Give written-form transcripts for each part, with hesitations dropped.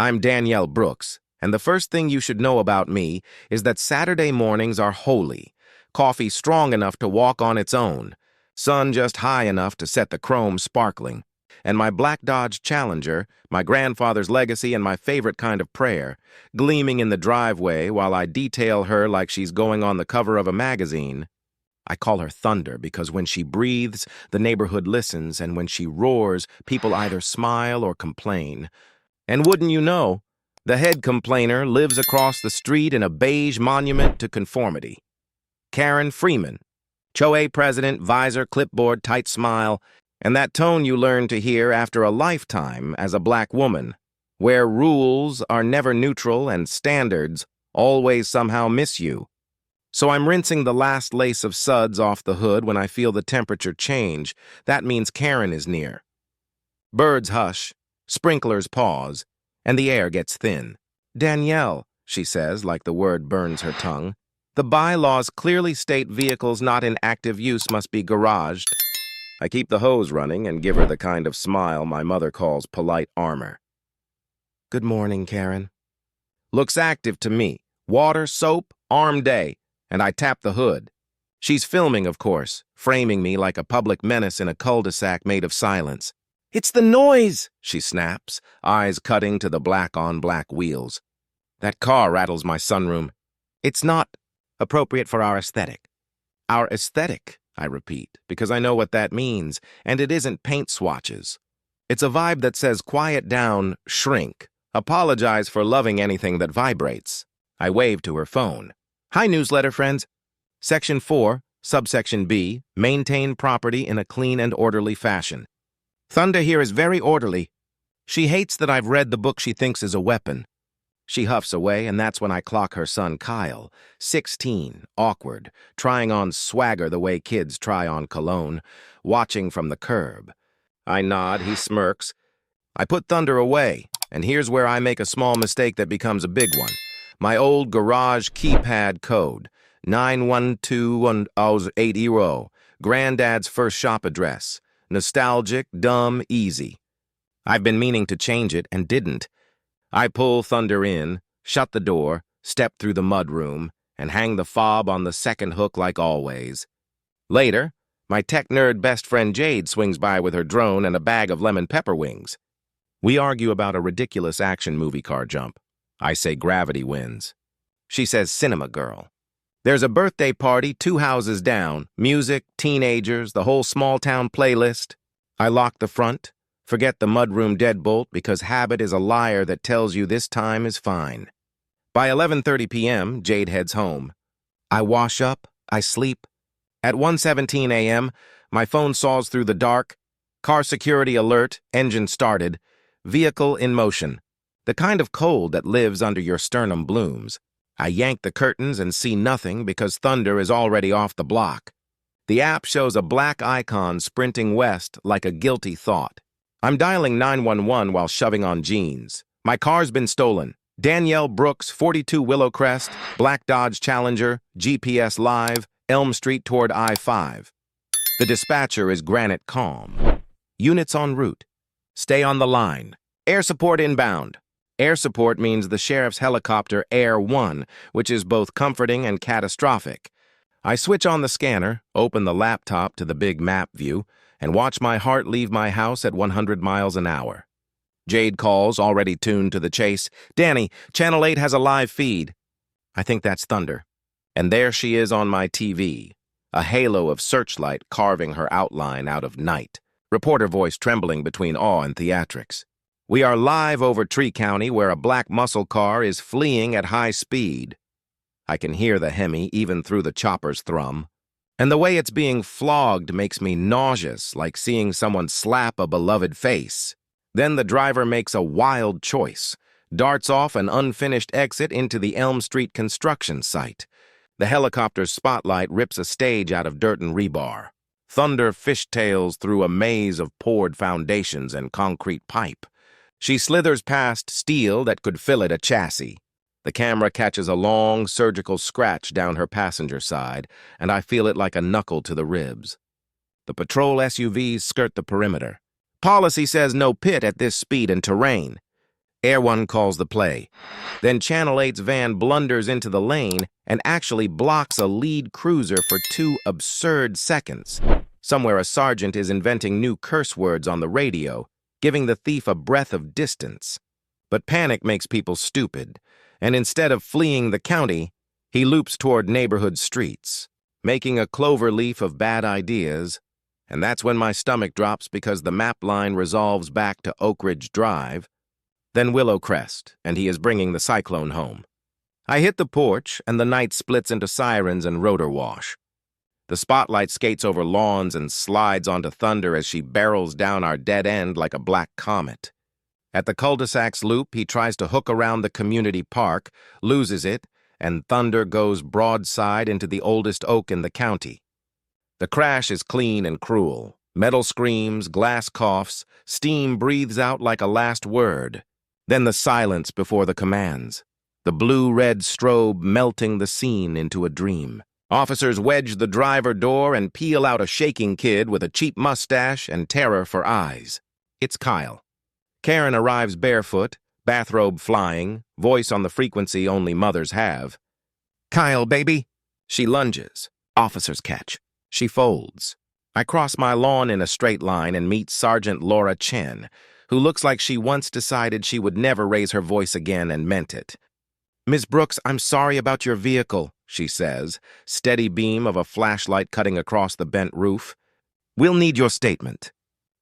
I'm Danielle Brooks, and the first thing you should know about me is that Saturday mornings are holy. Coffee strong enough to walk on its own, sun just high enough to set the chrome sparkling, and my black Dodge Challenger, my grandfather's legacy and my favorite kind of prayer, gleaming in the driveway while I detail her like she's going on the cover of a magazine. I call her Thunder because when she breathes, the neighborhood listens, and when she roars, people either smile or complain. And wouldn't you know, the head complainer lives across the street in a beige monument to conformity. Karen Freeman, HOA president, visor, clipboard, tight smile, and that tone you learn to hear after a lifetime as a black woman, where rules are never neutral and standards always somehow miss you. So I'm rinsing the last lace of suds off the hood when I feel the temperature change. That means Karen is near. Birds hush, sprinklers pause, and the air gets thin. "Danielle," she says, like the word burns her tongue, "the bylaws clearly state vehicles not in active use must be garaged." I keep the hose running and give her the kind of smile my mother calls polite armor. "Good morning, Karen." Looks active to me. Water, soap, arm day, and I tap the hood. She's filming, of course, framing me like a public menace in a cul-de-sac made of silence. "It's the noise," she snaps, eyes cutting to the black-on-black wheels. "That car rattles my sunroom. It's not appropriate for our aesthetic." "Our aesthetic," I repeat, because I know what that means, and it isn't paint swatches. It's a vibe that says quiet down, shrink, apologize for loving anything that vibrates. I wave to her phone. "Hi, newsletter friends. Section 4, subsection B, maintain property in a clean and orderly fashion. Thunder here is very orderly. She hates that I've read the book she thinks is a weapon." She huffs away, and that's when I clock her son Kyle, 16, awkward, trying on swagger the way kids try on cologne, watching from the curb. I nod, he smirks. I put Thunder away, and here's where I make a small mistake that becomes a big one. My old garage keypad code, 91280, Granddad's first shop address. Nostalgic, dumb, easy. I've been meaning to change it and didn't. I pull Thunder in, shut the door, step through the mudroom, and hang the fob on the second hook like always. Later, my tech nerd best friend Jade swings by with her drone and a bag of lemon pepper wings. We argue about a ridiculous action movie car jump. I say gravity wins. She says cinema girl. There's a birthday party 2 houses down, music, teenagers, the whole small-town playlist. I lock the front, forget the mudroom deadbolt because habit is a liar that tells you this time is fine. By 11:30 p.m., Jade heads home. I wash up, I sleep. At 1:17 a.m., my phone saws through the dark. Car security alert, engine started, vehicle in motion. The kind of cold that lives under your sternum blooms. I yank the curtains and see nothing because Thunder is already off the block. The app shows a black icon sprinting west like a guilty thought. I'm dialing 911 while shoving on jeans. My car's been stolen. Danielle Brooks, 42 Willowcrest, black Dodge Challenger, GPS live, Elm Street toward I-5. The dispatcher is granite calm. Units en route. Stay on the line. Air support inbound. Air support means the sheriff's helicopter Air 1, which is both comforting and catastrophic. I switch on the scanner, open the laptop to the big map view, and watch my heart leave my house at 100 miles an hour. Jade calls, already tuned to the chase. "Danny, Channel 8 has a live feed." I think that's Thunder. And there she is on my TV, a halo of searchlight carving her outline out of night, reporter voice trembling between awe and theatrics. We are live over Tree County where a black muscle car is fleeing at high speed. I can hear the Hemi even through the chopper's thrum. And the way it's being flogged makes me nauseous, like seeing someone slap a beloved face. Then the driver makes a wild choice, darts off an unfinished exit into the Elm Street construction site. The helicopter's spotlight rips a stage out of dirt and rebar. Thunder fishtails through a maze of poured foundations and concrete pipe. She slithers past steel that could fillet a chassis. The camera catches a long, surgical scratch down her passenger side, and I feel it like a knuckle to the ribs. The patrol SUVs skirt the perimeter. Policy says no pit at this speed and terrain. Air One calls the play. Then Channel 8's van blunders into the lane and actually blocks a lead cruiser for 2 absurd seconds. Somewhere a sergeant is inventing new curse words on the radio, giving the thief a breath of distance. But panic makes people stupid, and instead of fleeing the county, he loops toward neighborhood streets, making a clover leaf of bad ideas. And that's when my stomach drops because the map line resolves back to Oak Ridge Drive, then Willow Crest, and he is bringing the cyclone home. I hit the porch, and the night splits into sirens and rotor wash. The spotlight skates over lawns and slides onto Thunder as she barrels down our dead end like a black comet. At the cul-de-sac's loop, he tries to hook around the community park, loses it, and Thunder goes broadside into the oldest oak in the county. The crash is clean and cruel. Metal screams, glass coughs, steam breathes out like a last word. Then the silence before the commands. The blue-red strobe melting the scene into a dream. Officers wedge the driver door and peel out a shaking kid with a cheap mustache and terror for eyes. It's Kyle. Karen arrives barefoot, bathrobe flying, voice on the frequency only mothers have. "Kyle, baby." She lunges. Officers catch. She folds. I cross my lawn in a straight line and meet Sergeant Laura Chen, who looks like she once decided she would never raise her voice again and meant it. "Ms. Brooks, I'm sorry about your vehicle," she says, steady beam of a flashlight cutting across the bent roof. "We'll need your statement."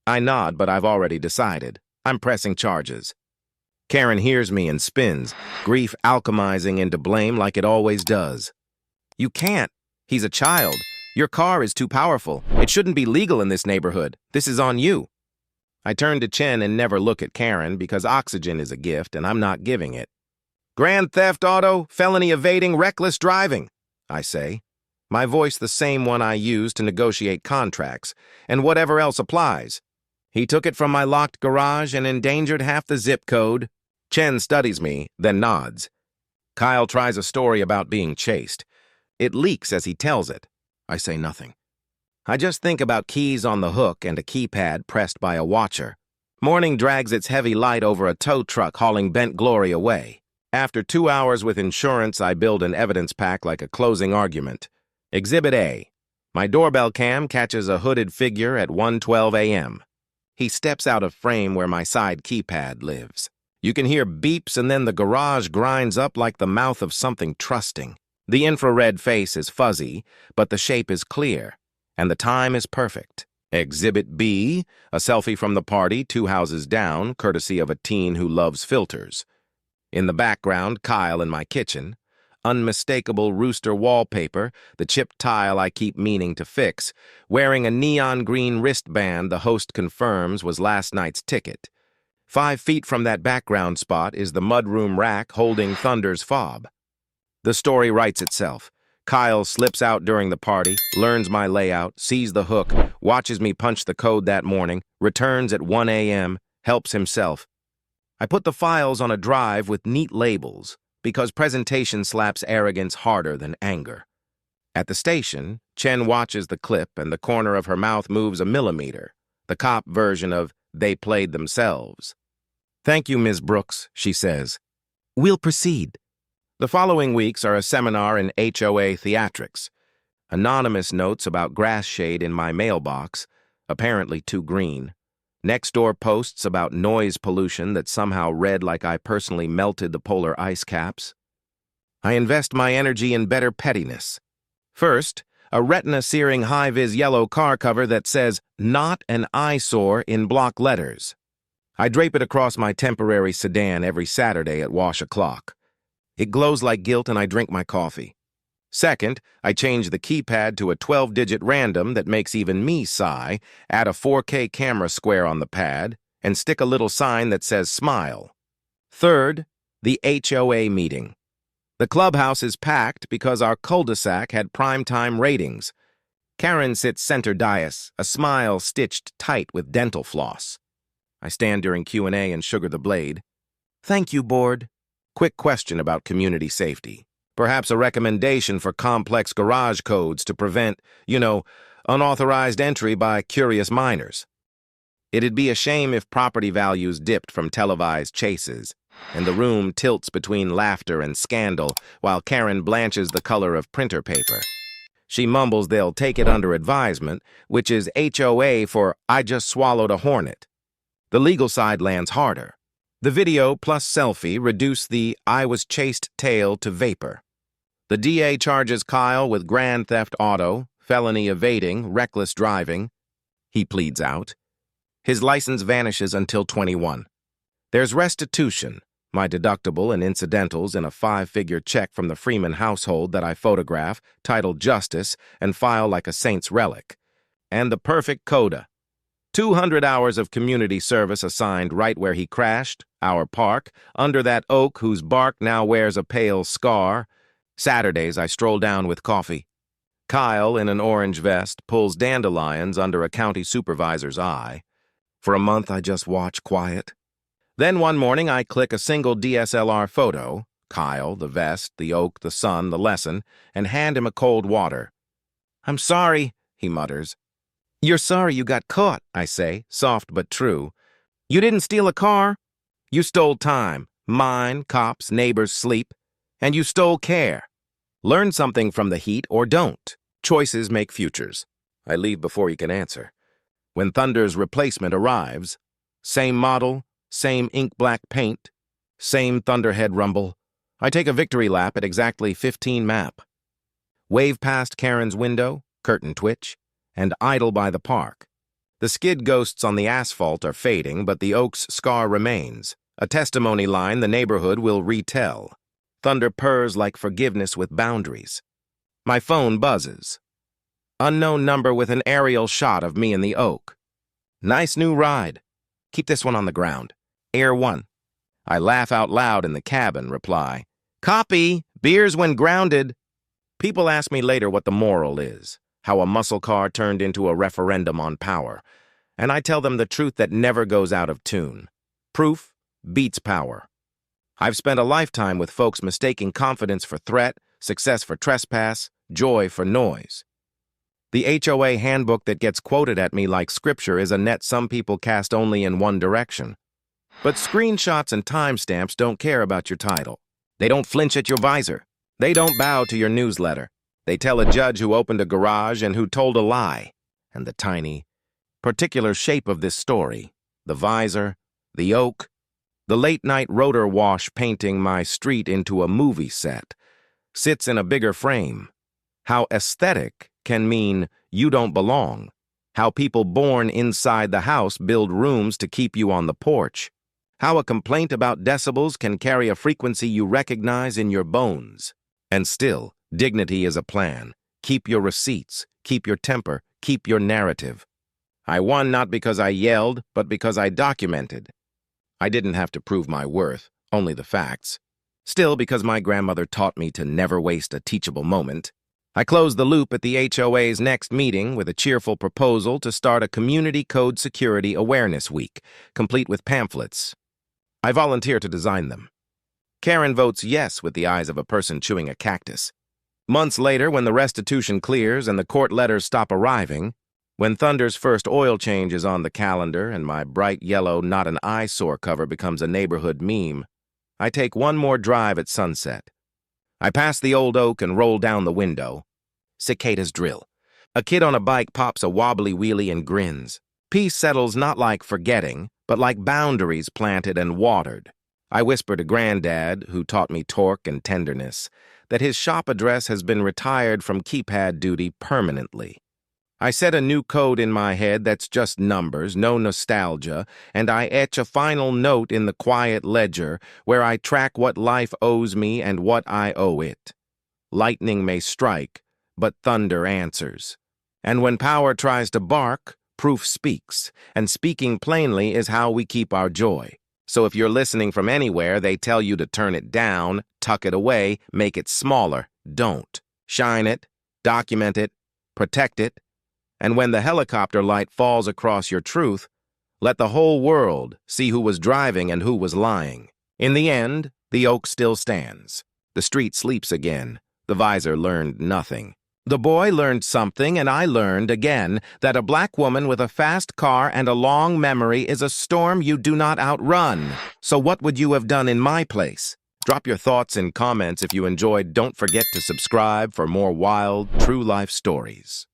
I nod, but I've already decided. I'm pressing charges. Karen hears me and spins, grief alchemizing into blame like it always does. "You can't. He's a child. Your car is too powerful. It shouldn't be legal in this neighborhood. This is on you." I turn to Chen and never look at Karen because oxygen is a gift and I'm not giving it. "Grand theft auto, felony evading, reckless driving," I say. My voice the same one I use to negotiate contracts, and whatever else applies. He took it from my locked garage and endangered half the zip code. Chen studies me, then nods. Kyle tries a story about being chased. It leaks as he tells it. I say nothing. I just think about keys on the hook and a keypad pressed by a watcher. Morning drags its heavy light over a tow truck hauling bent glory away. After 2 hours with insurance, I build an evidence pack like a closing argument. Exhibit A. My doorbell cam catches a hooded figure at 1:12 a.m. He steps out of frame where my side keypad lives. You can hear beeps and then the garage grinds up like the mouth of something trusting. The infrared face is fuzzy, but the shape is clear, and the time is perfect. Exhibit B, a selfie from the party 2 houses down, courtesy of a teen who loves filters. In the background, Kyle in my kitchen. Unmistakable rooster wallpaper, the chipped tile I keep meaning to fix, wearing a neon green wristband the host confirms was last night's ticket. 5 feet from that background spot is the mudroom rack holding Thunder's fob. The story writes itself. Kyle slips out during the party, learns my layout, sees the hook, watches me punch the code that morning, returns at 1 a.m., helps himself. I put the files on a drive with neat labels because presentation slaps arrogance harder than anger. At the station, Chen watches the clip and the corner of her mouth moves a millimeter, the cop version of "they played themselves." "Thank you, Ms. Brooks," she says. "We'll proceed." The following weeks are a seminar in HOA theatrics. Anonymous notes about grass shade in my mailbox, apparently too green. Next door posts about noise pollution that somehow read like I personally melted the polar ice caps. I invest my energy in better pettiness. First, a retina-searing high-vis yellow car cover that says "Not an Eyesore" in block letters. I drape it across my temporary sedan every Saturday at wash o'clock. It glows like guilt and I drink my coffee. Second, I change the keypad to a 12-digit random that makes even me sigh, add a 4K camera square on the pad, and stick a little sign that says "Smile." Third, the HOA meeting. The clubhouse is packed because our cul-de-sac had primetime ratings. Karen sits center dais, a smile stitched tight with dental floss. I stand during Q&A and sugar the blade. "Thank you, board." Quick question about community safety. Perhaps a recommendation for complex garage codes to prevent, unauthorized entry by curious minors. It'd be a shame if property values dipped from televised chases. and the room tilts between laughter and scandal while Karen blanches the color of printer paper. She mumbles they'll take it under advisement, which is HOA for I just swallowed a hornet. The legal side lands harder. The video plus selfie reduce the I was chased tale to vapor. The DA charges Kyle with grand theft auto, felony evading, reckless driving. He pleads out. His license vanishes until 21. There's restitution, my deductible and incidentals in a 5-figure check from the Freeman household that I photograph, titled Justice, and file like a saint's relic. And the perfect coda. 200 hours of community service assigned right where he crashed, our park, under that oak whose bark now wears a pale scar. Saturdays I stroll down with coffee. Kyle, in an orange vest, pulls dandelions under a county supervisor's eye. For a month I just watch quiet. Then one morning I click a single DSLR photo, Kyle, the vest, the oak, the sun, the lesson, and hand him a cold water. "I'm sorry," he mutters. "You're sorry you got caught," I say, soft but true. "You didn't steal a car. You stole time, mine, cops, neighbors' sleep, and you stole care. Learn something from the heat or don't. Choices make futures." I leave before he can answer. When Thunder's replacement arrives, same model, same ink-black paint, same Thunderhead rumble, I take a victory lap at exactly 15 map. Wave past Karen's window, curtain twitch, and idle by the park. The skid ghosts on the asphalt are fading, but the oak's scar remains, a testimony line the neighborhood will retell. Thunder purrs like forgiveness with boundaries. My phone buzzes. Unknown number with an aerial shot of me in the oak. "Nice new ride. Keep this one on the ground. Air 1. I laugh out loud in the cabin, reply, "Copy, beers when grounded." People ask me later what the moral is, how a muscle car turned into a referendum on power, and I tell them the truth that never goes out of tune. Proof beats power. I've spent a lifetime with folks mistaking confidence for threat, success for trespass, joy for noise. The HOA handbook that gets quoted at me like scripture is a net some people cast only in one direction. But screenshots and timestamps don't care about your title. They don't flinch at your visor. They don't bow to your newsletter. They tell a judge who opened a garage and who told a lie. And the tiny, particular shape of this story, the visor, the oak, the late-night rotor wash painting my street into a movie set, sits in a bigger frame. How aesthetic can mean you don't belong. How people born inside the house build rooms to keep you on the porch. How a complaint about decibels can carry a frequency you recognize in your bones. And still, dignity is a plan. Keep your receipts, keep your temper, keep your narrative. I won not because I yelled, but because I documented. I didn't have to prove my worth, only the facts. Still, because my grandmother taught me to never waste a teachable moment, I closed the loop at the HOA's next meeting with a cheerful proposal to start a Community Code Security Awareness Week, complete with pamphlets. I volunteer to design them. Karen votes yes with the eyes of a person chewing a cactus. Months later, when the restitution clears and the court letters stop arriving, when Thunder's first oil change is on the calendar and my bright yellow not an eyesore cover becomes a neighborhood meme, I take one more drive at sunset. I pass the old oak and roll down the window. Cicadas drill. A kid on a bike pops a wobbly wheelie and grins. Peace settles not like forgetting, but like boundaries planted and watered. I whisper to Granddad, who taught me torque and tenderness, that his shop address has been retired from keypad duty permanently. I set a new code in my head that's just numbers, no nostalgia, and I etch a final note in the quiet ledger where I track what life owes me and what I owe it. Lightning may strike, but thunder answers. And when power tries to bark, proof speaks, and speaking plainly is how we keep our joy. So if you're listening from anywhere, they tell you to turn it down, tuck it away, make it smaller. Don't. Shine it, document it, protect it, and when the helicopter light falls across your truth, let the whole world see who was driving and who was lying. In the end, the oak still stands. The street sleeps again. The visor learned nothing. The boy learned something, and I learned, again, that a black woman with a fast car and a long memory is a storm you do not outrun. So what would you have done in my place? Drop your thoughts in comments if you enjoyed. Don't forget to subscribe for more wild, true-life stories.